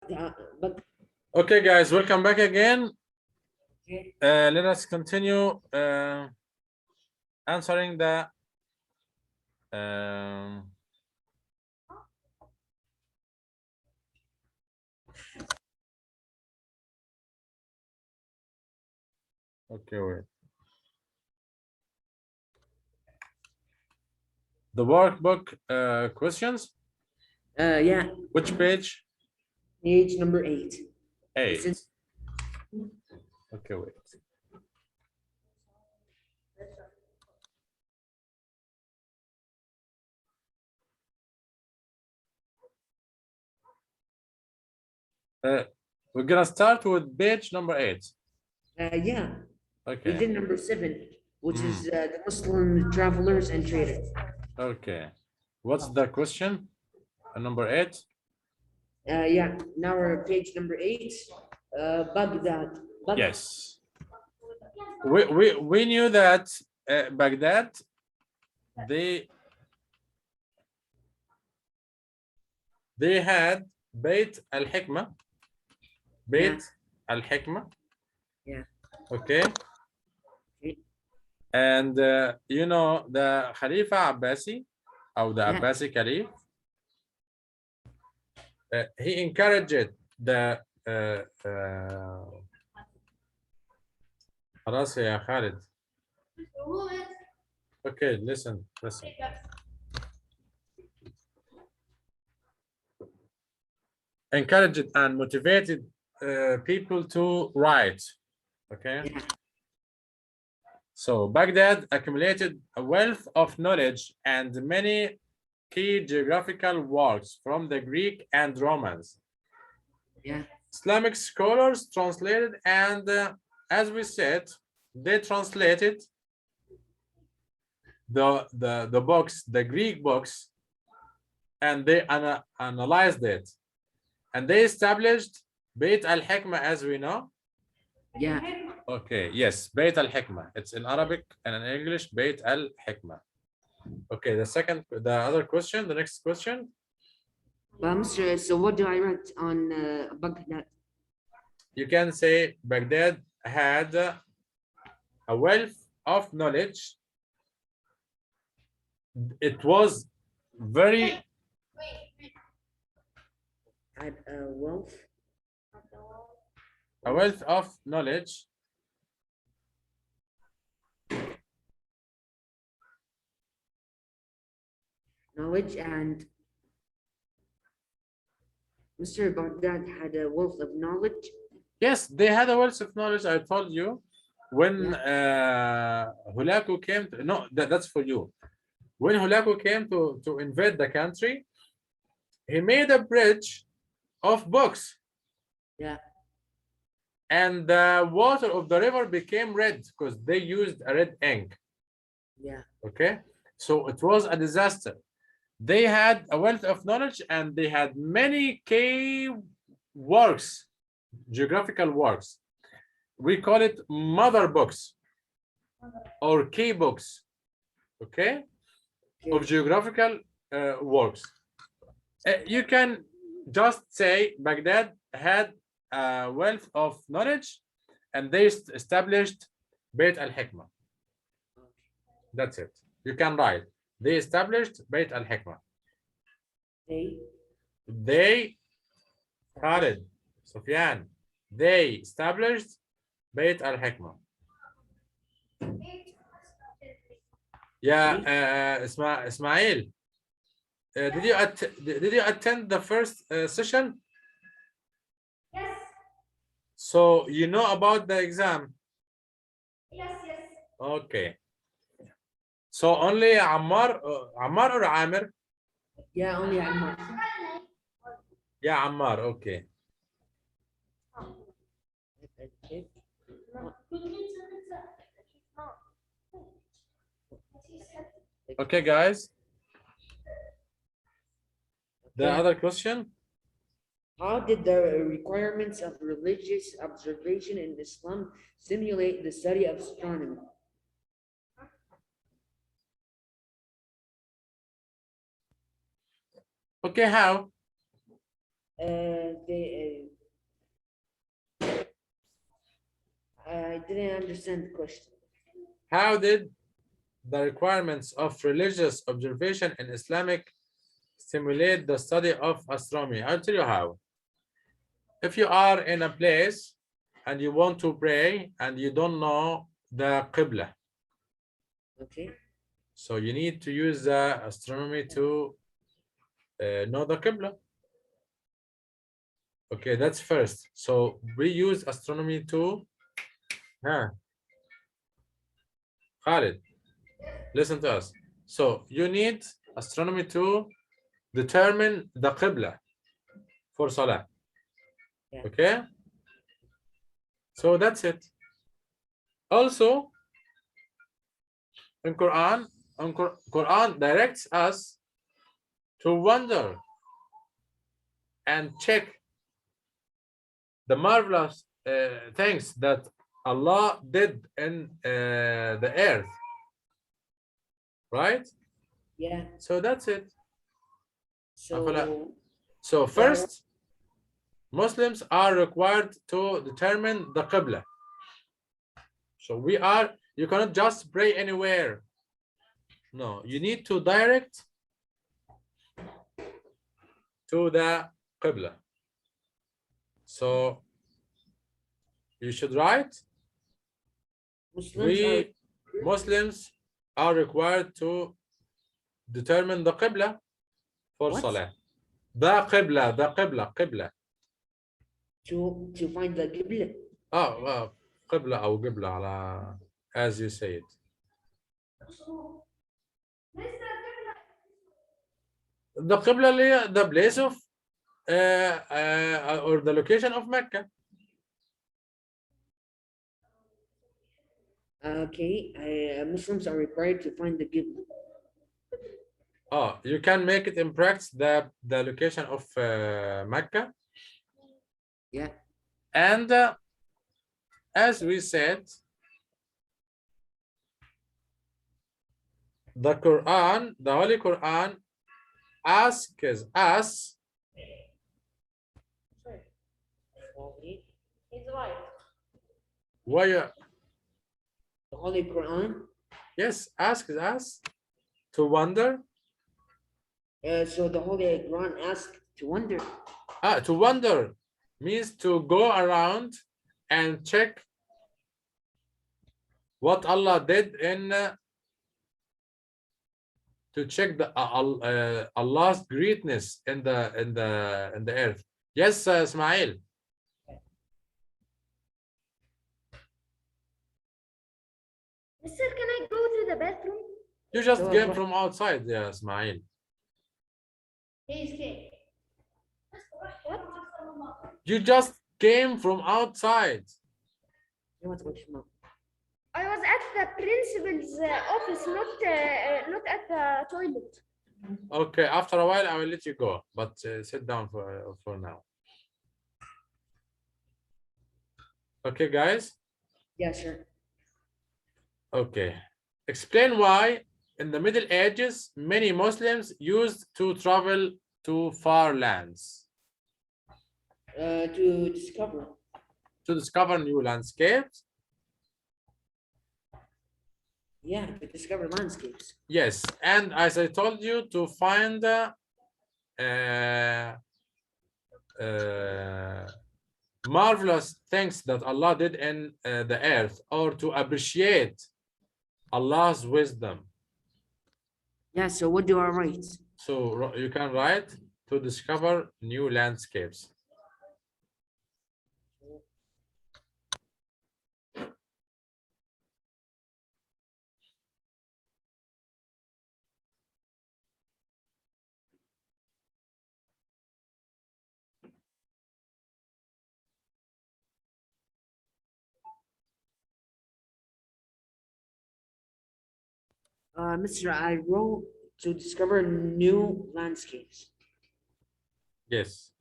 but Okay, guys, welcome back again. okay. Let us continue answering the okay, wait. The workbook questions. Yeah, Which page? page number 8. 8. Okay, wait. We're gonna start with page number 8. Yeah, we Okay. did number 7, which is the Muslim travelers and traders. Okay. What's the question? Number 8. Yeah, now we're page number 8. Baghdad. Yes. We knew that Baghdad they had Beit al-Hikmah. Beit al-Hikmah. Yeah. Okay. And you know the Khalifa Abbasi or the Abbasi Caliph, he encouraged the خلاص يا خالد. Okay, listen. Encouraged and motivated people to write. Okay. Yeah. So Baghdad accumulated a wealth of knowledge and many key geographical works from the Greek and Romans. Yeah. Islamic scholars translated, and as we said, they translated the books, the Greek books, and they analyzed it, and they established Beit al-Hikmah, as we know. Yeah. Okay, yes, Beit al-Hikmah. It's in Arabic and in English, Beit al-Hikmah. Okay, the other question, the next question. Mr. So what do I write on Baghdad? You can say Baghdad had a wealth of knowledge. It was very Had a wealth of knowledge and Mr. Baghdad had a wealth of knowledge. Yes, they had a wealth of knowledge. I told you when Hulagu came to, no, that's for you. When Hulagu came to invade the country, he made a bridge of books. Yeah. And the water of the river became red because they used a red ink. Yeah. Okay. So it was a disaster. They had a wealth of knowledge and they had many key works, geographical works. We call it mother books or key books, okay, of geographical works. You can just say Baghdad had a wealth of knowledge and they established Beit al-Hikmah. That's it. You can write. They established Beit al-Hikmah. They, Khalid, Sufyan, they established Beit al-Hikmah. Yeah, Ismail, did you attend the first session? Yes. So you know about the exam? Yes. Okay. So only Ammar or Amir? Yeah, only Ammar. Yeah, Ammar. Okay. Okay, guys. The other question. How did the requirements of religious observation in Islam stimulate the study of astronomy? Okay, how? They, I didn't understand the question. How did the requirements of religious observation in Islamic stimulate the study of astronomy? I'll tell you how. If you are in a place and you want to pray and you don't know the Qibla, Okay. so you need to use the astronomy to know the Qibla. Okay, that's first. So we use astronomy to, Khalid, listen to us. So you need astronomy to determine the Qibla for Salah. Yeah. Okay? So that's it. Also, in Quran directs us to wonder and check the marvelous things that Allah did in the earth. Right? Yeah. So that's it. So So first, Muslims are required to determine the Qibla. So you cannot just pray anywhere. No, you need to direct to the Qibla. So you should write, Muslims are required to determine the Qibla for What? Salah. The Qibla. To find the Qibla. Oh, Qibla or Qibla, as you say it. The Qibla, the place of or the location of Mecca. Okay, Muslims are required to find the Qibla. Oh, you can make it in practice the location of Mecca. Yeah. And as we said, the Quran, the Holy Quran, asks us. He's right. Why? The Holy Quran. Yes, asks us to wonder. So the Holy Quran asks to wonder. To wonder means to go around and check what Allah did in to check the Allah's greatness in the earth. Yes, Ismail. Mister, can I go to the bathroom? You just Sure, came go. from outside, yeah, Ismail. He's came. What? You just came from outside. You want to watch mom? I was at the principal's office, not at the toilet. Okay, after a while I will let you go, but sit down for now. Okay, guys. Yeah, sure. Okay. Explain why in the Middle Ages many Muslims used to travel to far lands To discover new landscapes. Yeah, to discover landscapes. Yes, and as I told you, to find marvelous things that Allah did in the earth, or to appreciate Allah's wisdom. Yeah, so what do I write? So you can write to discover new landscapes. Mr. I wrote to discover new landscapes. Yes.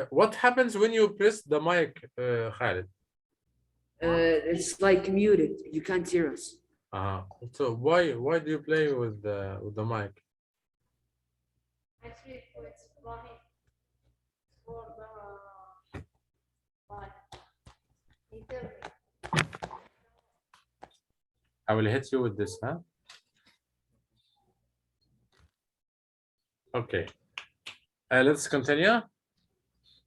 What happens when you press the mic, Khalid? It's like muted. You can't hear us. So why do you play with the mic? Actually, it's funny for the I will hit you with this, huh? Okay. Let's continue.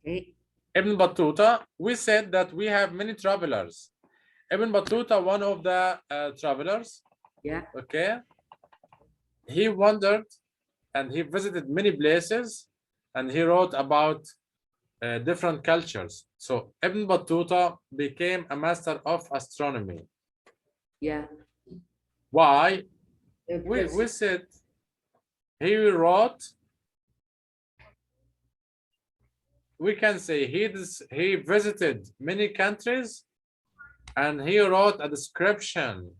Okay. Ibn Battuta, we said that we have many travelers. Ibn Battuta, one of the travelers. Yeah. Okay. He wandered and he visited many places and he wrote about different cultures. So Ibn Battuta became a master of astronomy. Yeah. Why? Because We said he wrote, we can say he visited many countries and he wrote a description.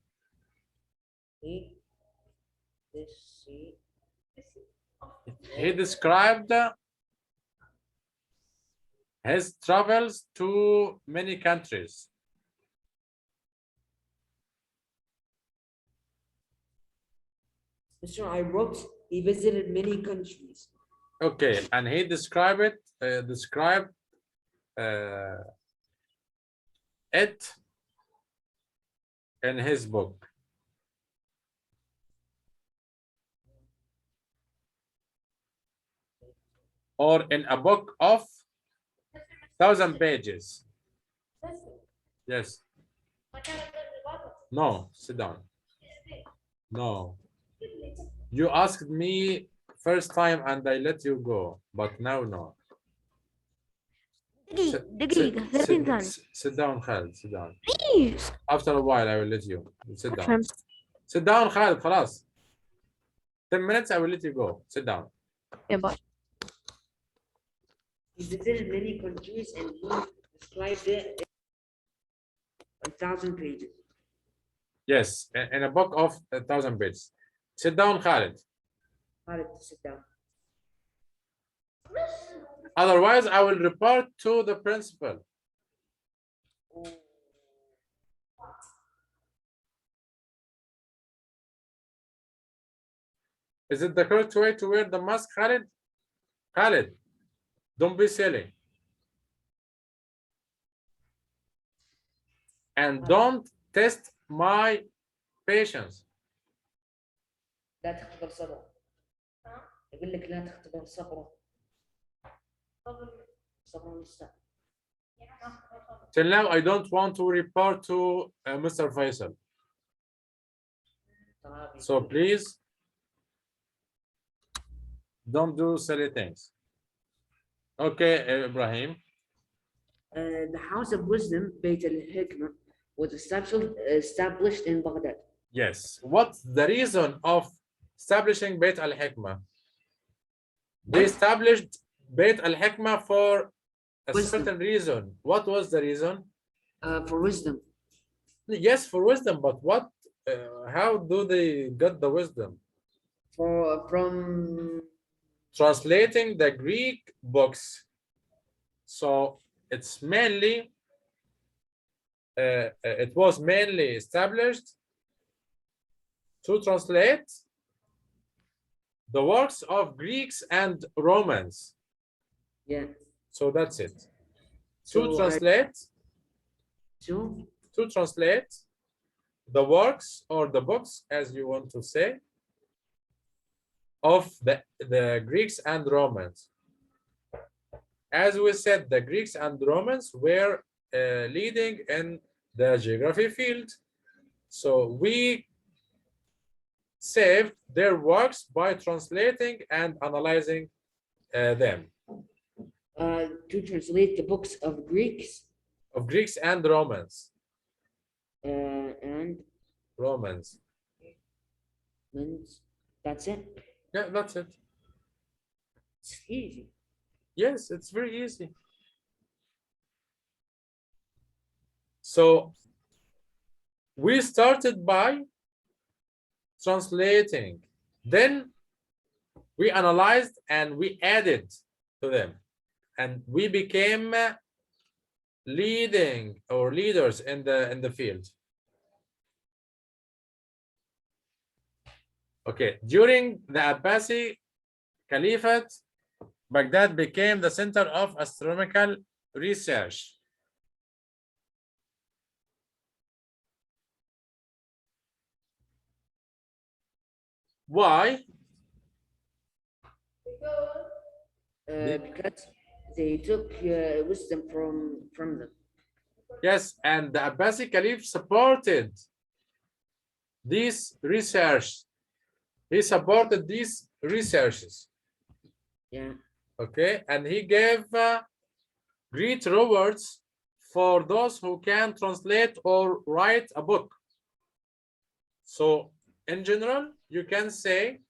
He described his travels to many countries. Mr. I wrote he visited many countries. Okay, and he described it in his book. Or in a book of 1,000 pages. Yes. No, sit down. No. You asked me first time and I let you go, but now no. دقيقة 30 ثانية. Sit down, Khalid. Sit down. Please. After a while, I will let you. Sit down. فهمت. Sit down, Khalid. خلاص. 10 minutes, I will let you go. Sit down. Yeah, bye. He visited many countries and he described it in 1,000 pages. Yes, in a book of 1,000 pages. Sit down, Khalid. Khalid, sit down. Otherwise, I will report to the principal. Is it the correct way to wear the mask, Khalid? Khalid, don't be silly. And don't test my patience. لا تختبر صبره. يقول لك لا تختبر صبره. صبره مستحيل. Till now, I don't want to report to Mr. Faisal. So please, don't do silly things. Okay, Ibrahim. The House of Wisdom, Beit al-Hikmah, was established in Baghdad. Yes. What's the reason of establishing Beit al-Hikmah? They established Beit al-Hikmah for a Wisdom. certain reason. What was the reason? For wisdom. Yes, for wisdom, but what? How do they get the wisdom? From Translating the Greek books. So it's mainly, it was mainly established to translate the works of Greeks and Romans. yeah. So that's it. So, To translate the works or the books, as you want to say, of the Greeks and Romans. As we said, the Greeks and Romans were leading in the geography field. So we saved their works by translating and analyzing them. To translate the books of Greeks And Romans. and that's it. Yeah, that's it. It's easy. Yes, it's very easy. So we started by translating, then we analyzed and we added to them. and we became leading or leaders in the field. Okay, during the Abbasi Caliphate, Baghdad became the center of astronomical research. Why? Because they took wisdom from them. Yes, and the Abbasi Caliph supported this research. He supported these researches. Yeah. Okay, and he gave great rewards for those who can translate or write a book. So in general, you can say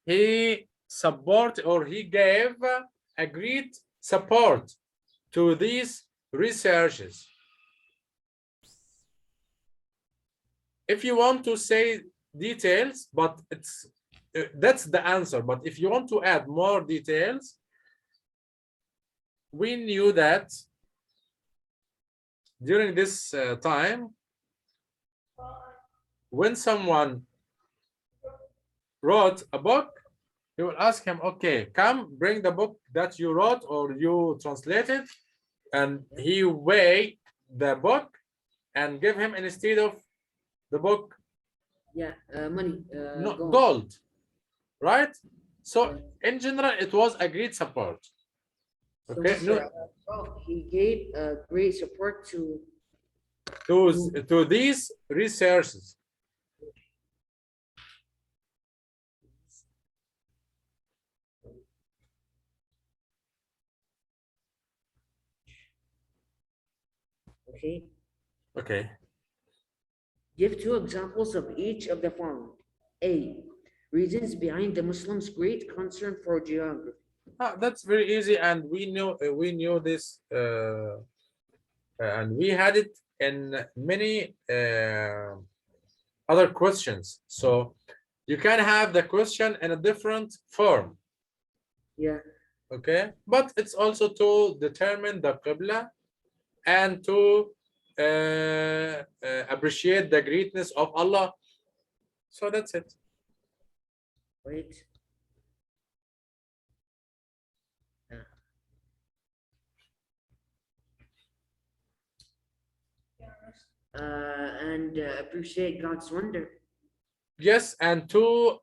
he support or he gave a great support to these researches. If you want to say details, but that's the answer. But if you want to add more details, we knew that during this time, when someone wrote a book, you will ask him, okay, come bring the book that you wrote or you translated, and he weigh the book and give him instead of the book, Yeah, money. no, gold, right? So in general, it was a great support. So Okay, Mr. He gave great support to these researches. Okay. Okay. Give 2 examples of each of the following. A. Reasons behind the Muslims' great concern for geography. That's very easy, and we knew this, and we had it in many other questions. So you can have the question in a different form. Yeah. Okay, but it's also to determine the Qibla and to appreciate the greatness of Allah. So that's it. Wait. And appreciate God's wonder. Yes, and to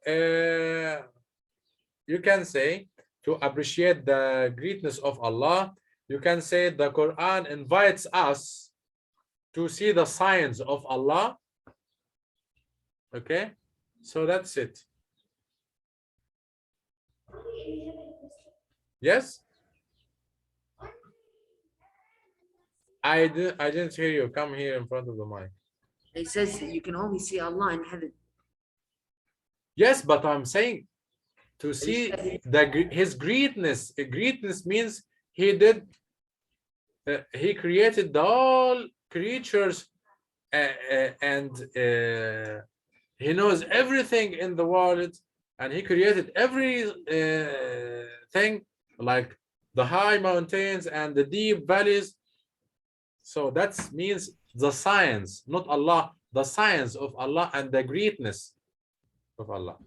you can say to appreciate the greatness of Allah, you can say the Quran invites us to see the signs of Allah. Okay, so that's it. Yes, I didn't hear you. Come here in front of the mic. It says you can only see Allah in heaven. Yes, but I'm saying to see his greatness. Greatness means he did. He created the all creatures, and he knows everything in the world, and he created every thing, like the high mountains and the deep valleys. So that means the science, not Allah, the science of Allah and the greatness of Allah.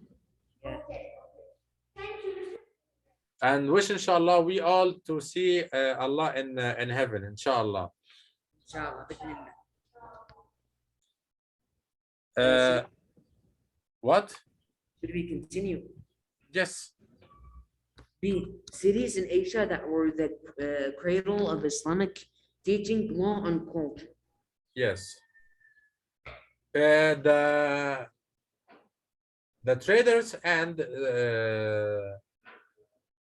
And wish, inshallah, we all to see Allah in heaven, inshallah. Inshallah. What? Should we continue? Yes. B. Cities in Asia that were the cradle of Islamic teaching, law, and culture. Yes. The traders and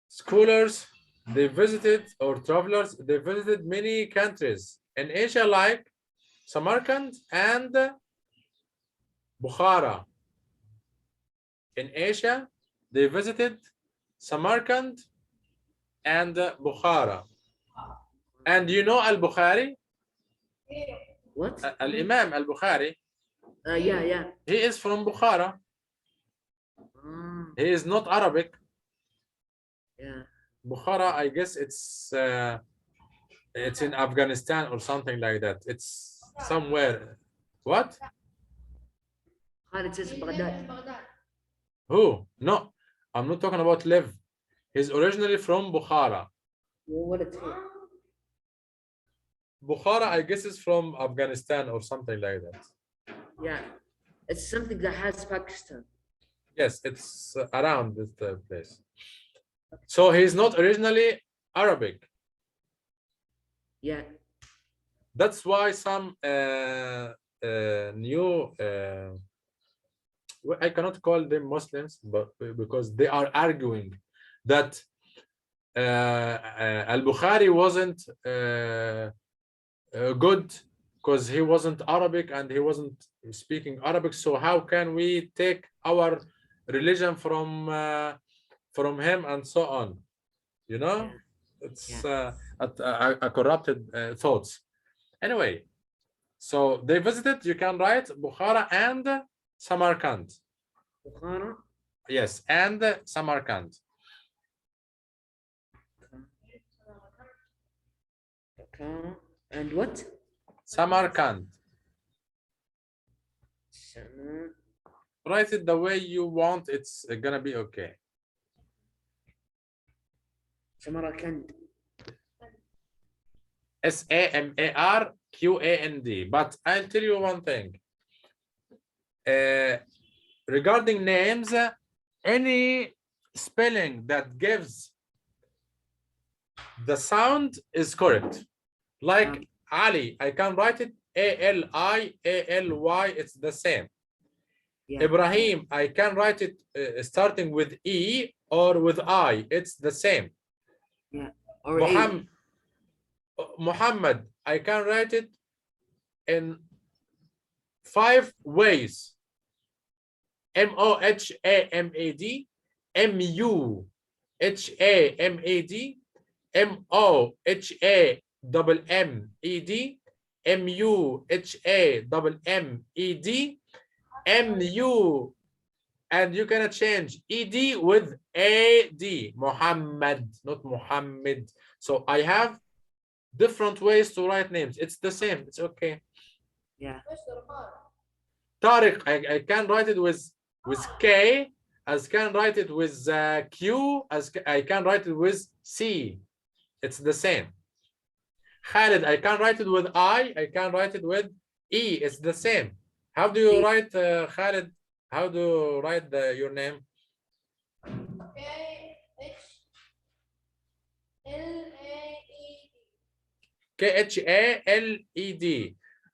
scholars, they visited, or travelers, they visited many countries in Asia, like Samarkand and Bukhara. In Asia, they visited Samarkand and Bukhara. And you know Al-Bukhari? What? Al-Imam Al-Bukhari. Yeah. He is from Bukhara. He is not Arabic. Yeah. Bukhara, I guess it's in Afghanistan or something like that. It's somewhere. What? Khalid says Baghdad. Who? No, I'm not talking about live. He's originally from Bukhara. وولد فين؟ Bukhara, I guess, is from Afghanistan or something like that. Yeah, it's something that has Pakistan. Yes, it's around this place. So he's not originally Arabic. Yeah, That's why some new I cannot call them Muslims, but because they are arguing that al-Bukhari wasn't good because he wasn't Arabic and he wasn't speaking Arabic. So how can we take our religion from him and so on? You know, it's a corrupted thoughts. Anyway, so they visited. You can write Bukhara and Samarkand. Bukhara. Yes, and Samarkand. And what? Samarkand. Samar. Write it the way you want. It's gonna be okay. Samarkand. Samarqand. But I'll tell you one thing. Regarding names, any spelling that gives the sound is correct. Like Ali, I can write it Ali,Ally, it's the same. Yeah. Ibrahim, I can write it starting with E or with I, it's the same. Yeah. Or Muhammad, I can write it in 5 ways. Mohamad, Muhammad, Mohammed, Mu, and you cannot change ed with ad, Muhammad, not Muhammad. So I have different ways to write names. It's the same. It's okay. Yeah. Tariq, I can write it with K, as can write it with Q, as I can write it with C. It's the same. Khalid, I can write it with I can write it with E. It's the same. How do you write, Khalid? How do you write your name? Khaled.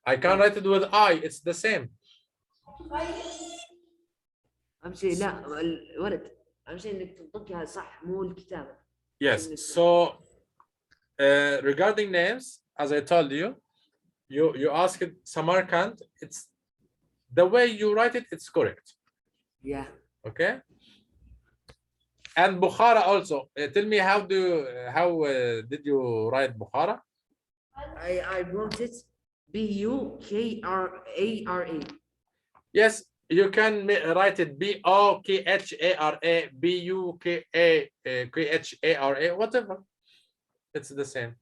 I can write it with I. It's the same. امشي لا الولد امشي انك تنطقها صح مو الكتابه. Yes. So regarding names, as I told you, you asked Samarkand. It's the way you write it. It's correct. Yeah. Okay. And Bukhara also. Tell me how did you write Bukhara? I wrote it Bukhara. Yes, you can write it Bokhara, Bukhara, whatever. It's the same.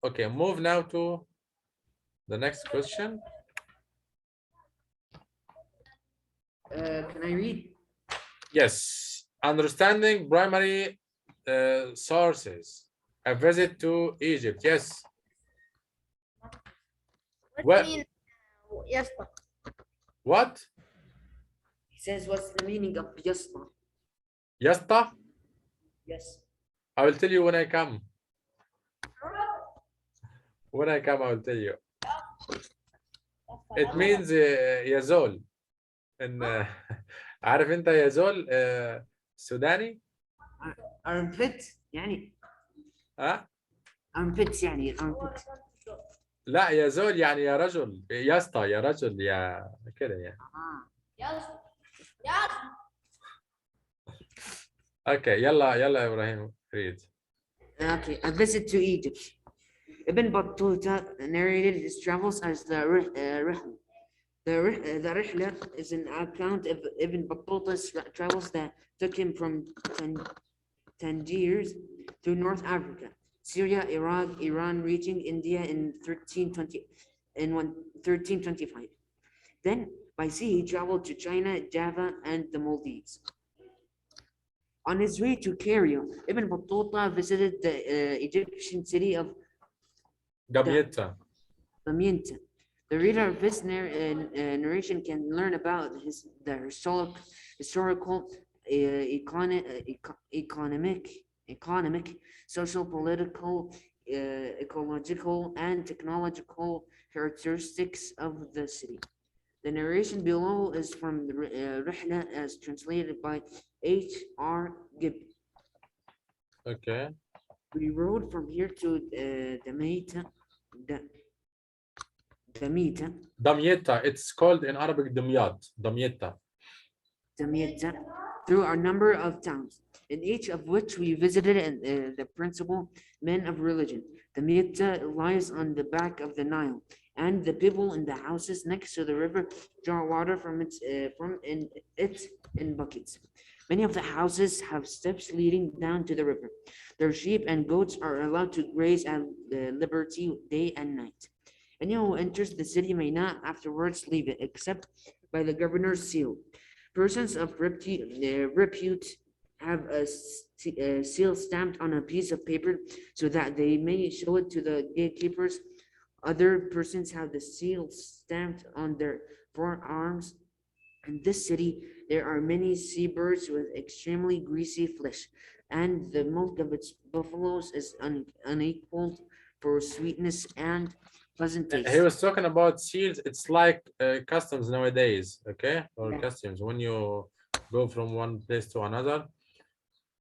Okay, move now to the next question. Can I read? Yes, understanding primary sources. A visit to Egypt. Yes. What mean يسطا? What? He says, what's the meaning of Yasma? Yasta? Yes. I will tell you when I come. When I come, I will tell you. It means يزول. إن عارف أنت يزول سوداني؟ Armpit يعني. ها؟ Armpits يعني armpit. لا يزول يعني يا رجل، يا اسطى، يا رجل، يا كده يعني. اوكي يلا يا ابراهيم read. Okay, a visit to Egypt. Ibn Battuta narrated his travels as the Rihla. The Rihla is an account of Ibn Battuta's travels that took him from Tangiers through North Africa, Syria, Iraq, Iran, reaching India in 1325. Then by sea, he traveled to China, Java, and the Maldives. On his way to Cairo, Ibn Battuta visited the Egyptian city of Damietta. Damietta. The reader of this narration can learn about the historical, economic, social, political, ecological, and technological characteristics of the city. The narration below is from the Rihla as translated by H.R. Gibb. Okay. We rode from here to Damietta. Damietta. It's called in Arabic Damyat. Damietta. Damietta through a number of towns, in each of which we visited the principal men of religion. Damietta lies on the back of the Nile, and the people in the houses next to the river draw water from it in buckets. Many of the houses have steps leading down to the river. Their sheep and goats are allowed to graze at liberty day and night. Anyone who enters the city may not afterwards leave it, except by the governor's seal. Persons of repute have a seal stamped on a piece of paper so that they may show it to the gatekeepers. Other persons have the seal stamped on their forearms. In this city, there are many seabirds with extremely greasy flesh, and the milk of its buffaloes is unequaled for sweetness and pleasant taste. He was talking about seals. It's like customs nowadays, okay? Or Yeah. customs. When you go from one place to another,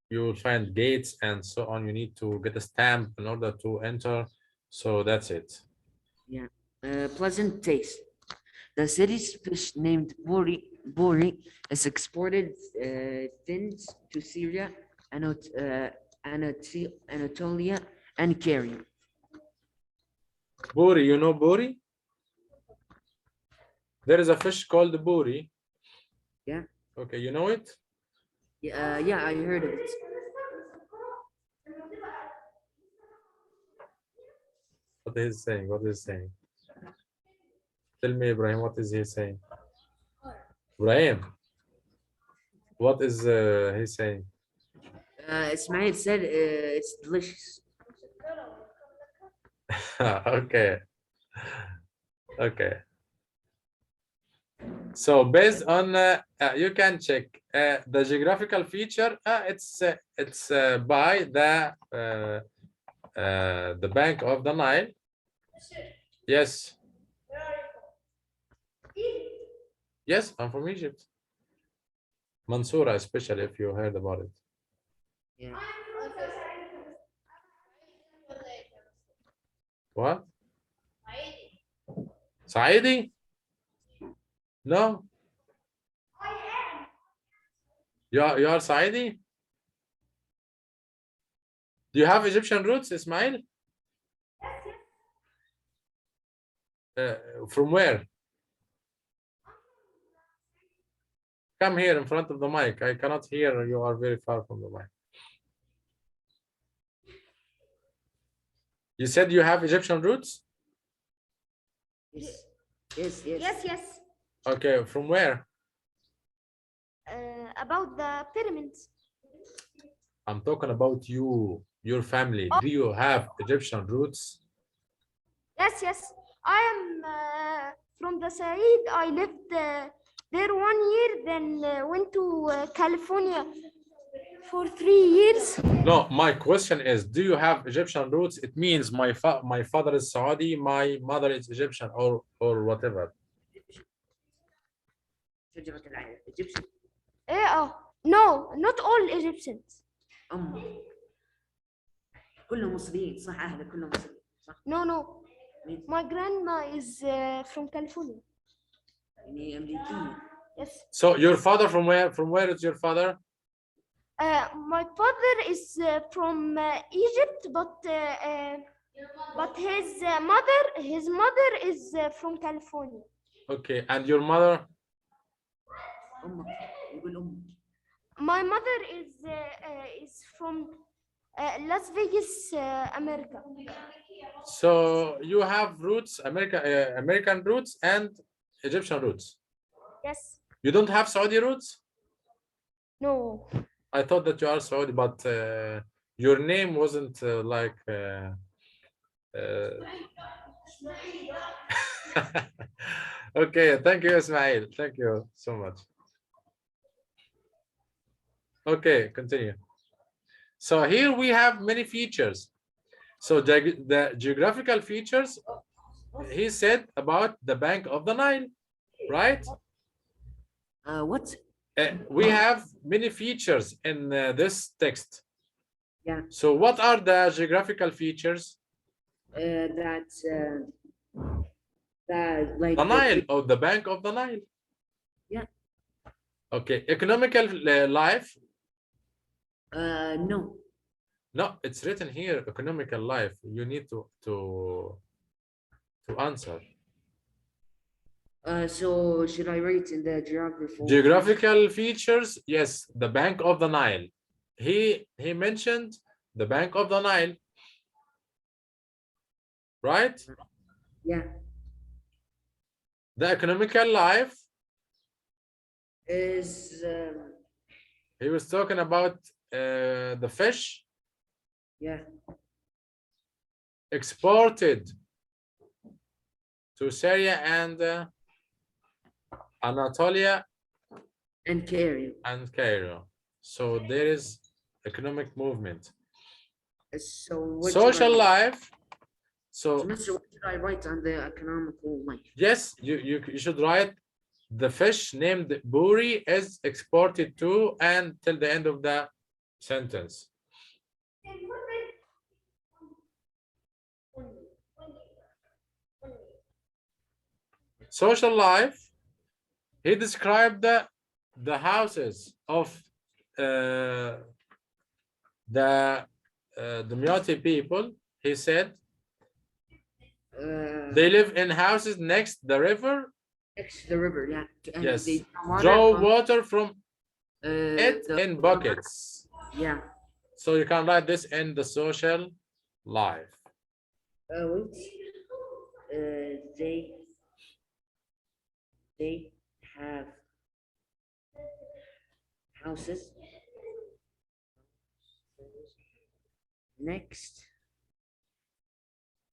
you will find gates and so on. You need to get a stamp in order to enter. So that's it. Pleasant taste. The city's fish named Bori is exported thence to Syria, Anatolia, and Caria. Buri, you know Buri? There is a fish called Buri. Yeah. Okay, you know it? Yeah, I heard of it. What is he saying? What is he saying? Tell me, Ibrahim, what is he saying? Ibrahim, what is he saying? Ismail said it's delicious. Okay. Okay. So based on you can check the geographical feature. It's by the bank of the Nile. Yes. Yes, I'm from Egypt. Mansoura, especially if you heard about it. Yeah. What? Saidi? No. You are Saidi? Do you have Egyptian roots, Ismail? From where? Come here in front of the mic. I cannot hear. You are very far from the mic. You said you have Egyptian roots? Yes. Yes. Yes. Yes, yes. Okay, from where? About the pyramids. I'm talking about you, your family. Do you have Egyptian roots? Yes, yes. I am from the Said. I lived there 1 year, then went to California for 3 years. No, my question is, do you have Egyptian roots? It means my father is Saudi, my mother is Egyptian, or whatever. Egyptian. No, not all Egyptians. كلهم مصريين صح أهلك كلهم مصريين صح؟ No. My grandma is from California. يعني أمريكية. Yes. So your father from where? From where is your father? My father is from Egypt, but his mother is from California. Okay, and your mother? أمك يقول أمك. My mother is from Las Vegas, America. So you have roots, American roots and Egyptian roots. Yes. You don't have Saudi roots? No. I thought that you are Saudi, but your name wasn't like. Okay, thank you, Ismail. Thank you so much. Okay, continue. So here we have many features. So the geographical features, he said about the bank of the Nile, right? What? We have many features in this text. Yeah. So what are the geographical features? That like The Nile, or the bank of the Nile. Yeah. Okay, economical life. No. No, it's written here, economical life. You need to answer. So should I write in the geography? Geographical features, yes, the bank of the Nile. He mentioned the bank of the Nile, right? Yeah. The economical life, Is he was talking about the fish yeah. exported to Syria and Anatolia And Cairo. and Cairo. So there is economic movement. So what Social should I, life. so, So Mr. What should I write on the economical life? yes, you should write the fish named Buri is exported to and till the end of the sentence. Social life, he described the houses of the Dumyati people. He said they live in houses next the river. Next to the river, yeah. And Yes, they draw from, water from it the- in buckets. Yeah. So you can write this in the social life. Wait. They have houses next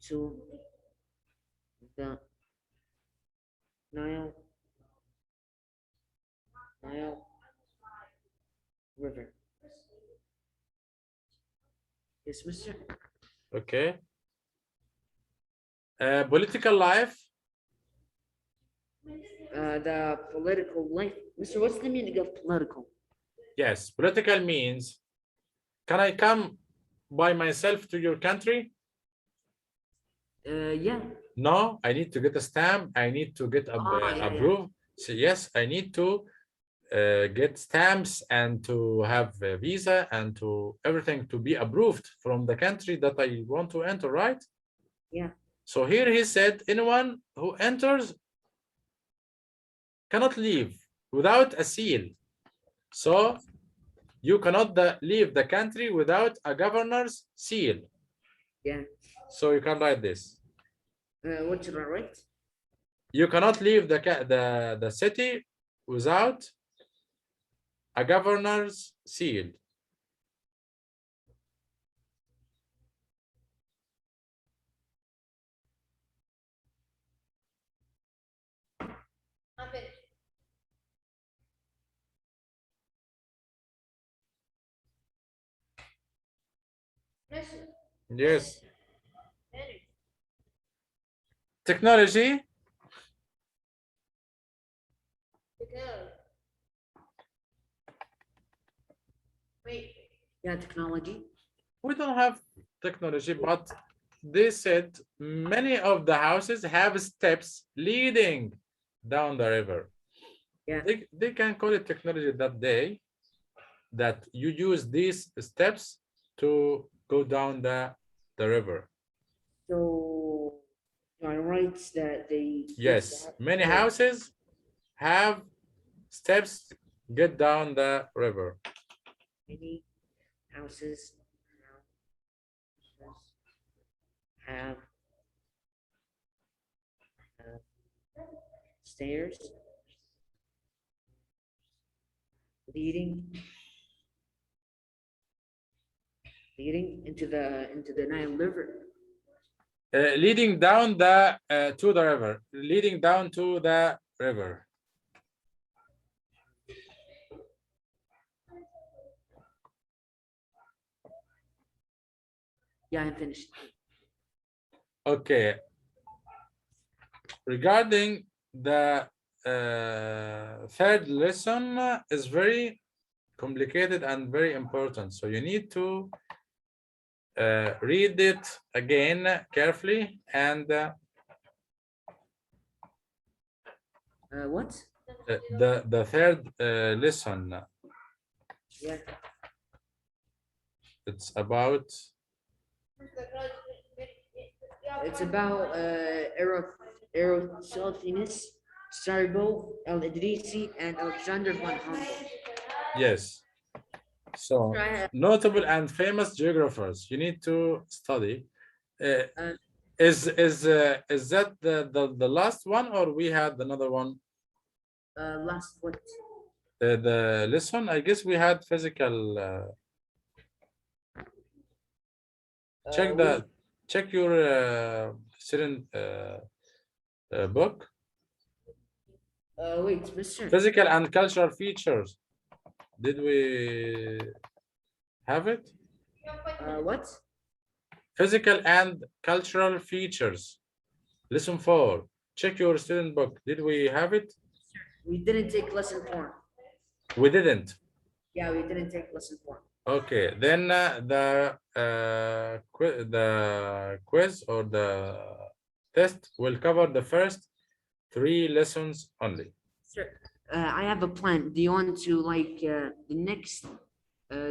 to the Nile River. Yes, mister. Okay. Political life. The political life. Mister, what's the meaning of political? Yes, political means, can I come by myself to your country? Yeah. No, I need to get a stamp. I need to get Yeah. approved. So yes, I need to get stamps and to have a visa and to everything to be approved from the country that I want to enter, right? Yeah. So here he said, anyone who enters cannot leave without a seal. So you cannot leave the country without a governor's seal. Yeah. So you can write this. What should I write? You cannot leave the city without a governor's seal. Yes. Technology. Yeah, technology. We don't have technology, but they said many of the houses have steps leading down the river. Yeah. They can call it technology that day, that you use these steps to go down the river. So I write that they. Yes, many houses have steps get down the river. Many houses have stairs leading into the Nile River. Leading down the to the river. Leading down to the river. Yeah, I'm finished. Okay. Regarding the third lesson is very complicated and very important. So you need to read it again carefully and What? the third lesson. Yeah. It's about It's about Eratosthenes, Strabo, Al-Idrisi, and Alexander von Humboldt. yes. So notable and famous geographers you need to study. Is that the last one, or we had another one? Last what? The lesson, I guess we had physical. Check your student book. Wait, Mr. Physical and cultural features. Did we have it? What? Physical and cultural features. Lesson 4. Check your student book. Did we have it? We didn't take lesson 4. We didn't. Yeah, we didn't take lesson 4. Okay, then the quiz or the test will cover the first 3 lessons only. Sir, I have a plan. Do you want to like the next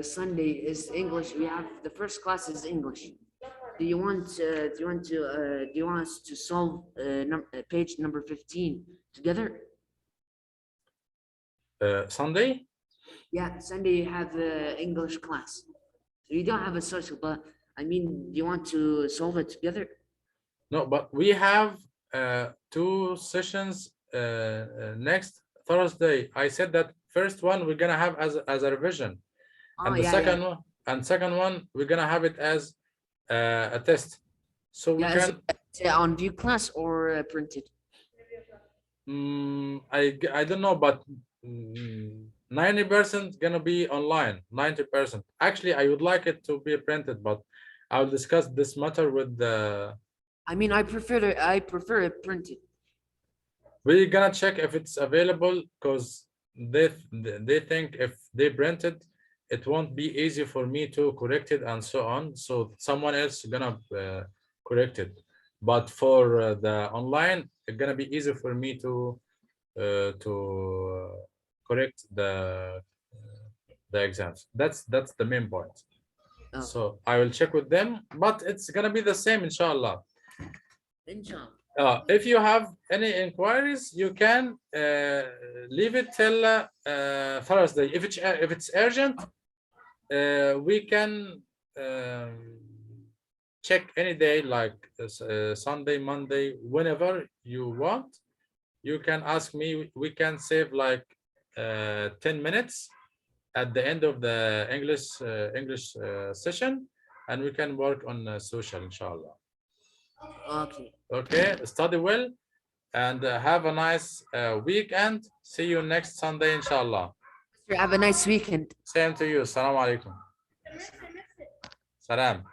Sunday is English? We have the first class is English. Do you want us to solve page number 15 together? Sunday? Yeah, Sunday you have English class. You don't have a social, but I mean, do you want to solve it together? No, but we have 2 sessions next Thursday. I said that first one we're gonna have as a revision, and the second one we're gonna have it as a test. So we Yeah, can on view class or printed. I don't know, but 90% gonna be online. 90%. Actually, I would like it to be printed, but I'll discuss this matter with the. I mean, I prefer it printed. We're gonna check if it's available, because they think if they print it, it won't be easy for me to correct it and so on. So someone else is gonna correct it. But for the online, it's gonna be easy for me to correct the exams. That's the main point. Oh. So I will check with them, but it's gonna be the same, inshallah. Inshallah. If you have any inquiries, you can leave it till Thursday. If it's urgent, we can check any day, like Sunday, Monday, whenever you want. You can ask me. We can save like 10 minutes at the end of the English session, and we can work on social, inshallah. Okay. Okay, study well and have a nice weekend. See you next Sunday, inshallah. Have a nice weekend. Same to you. Assalamu alaikum. Salam.